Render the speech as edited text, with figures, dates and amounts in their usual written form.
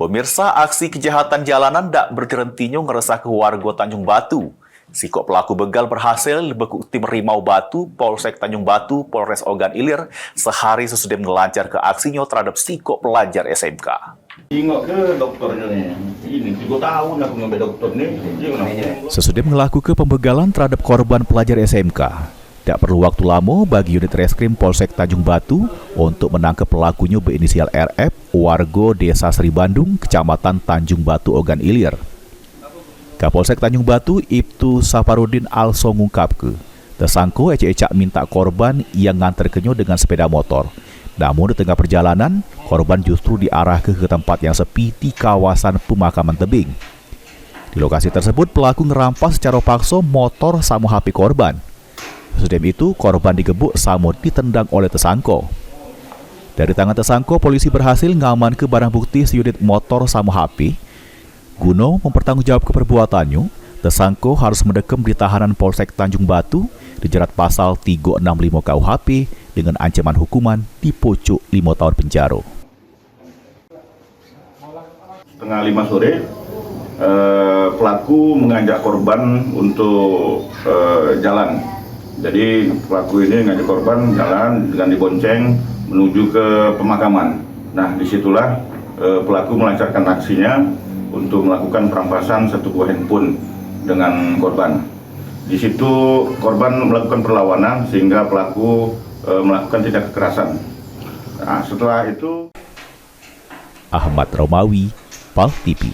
Pemirsa, aksi kejahatan jalanan tak berhentinya ngeresah ke warga Tanjung Batu. Sikok pelaku begal berhasil dibekuk tim Rimau Batu, Polsek Tanjung Batu, Polres Ogan Ilir, sehari sesudah melancar ke aksinya terhadap sikok pelajar SMK. Tengok ke dokternya nih. Ini 3 tahun aku ngambil dokter nih. Sesudah melakukan pembegalan terhadap korban pelajar SMK, tak perlu waktu lama bagi unit reskrim Polsek Tanjung Batu untuk menangkap pelakunya berinisial RF, warga Desa Sri Bandung, Kecamatan Tanjung Batu, Ogan Ilir. Kapolsek Tanjung Batu, Ibtu Safarudin Also ngungkapke, tersangka ecek-ecak minta korban yang nganterkenyo dengan sepeda motor. Namun di tengah perjalanan, korban justru diarahkan ke tempat yang sepi di kawasan pemakaman tebing. Di lokasi tersebut, pelaku ngerampas secara paksa motor sama HP korban. Sesudah itu, korban digebuk sama ditendang oleh tersangka. Dari tangan tersangka, polisi berhasil ngaman ke barang bukti seunit motor sama HP. Guna mempertanggungjawab perbuatannya, tersangka harus mendekam di tahanan Polsek Tanjung Batu dijerat pasal 365 KUHP dengan ancaman hukuman di pojok 5 tahun penjara. Setengah 5 sore, pelaku mengajak korban untuk jalan. Jadi pelaku ini ngajak korban jalan dengan dibonceng menuju ke pemakaman. Nah, disitulah pelaku melancarkan aksinya untuk melakukan perampasan 1 buah handphone dengan korban. Di situ korban melakukan perlawanan sehingga pelaku melakukan tindak kekerasan. Nah, setelah itu Ahmad Romawi, PAL TV.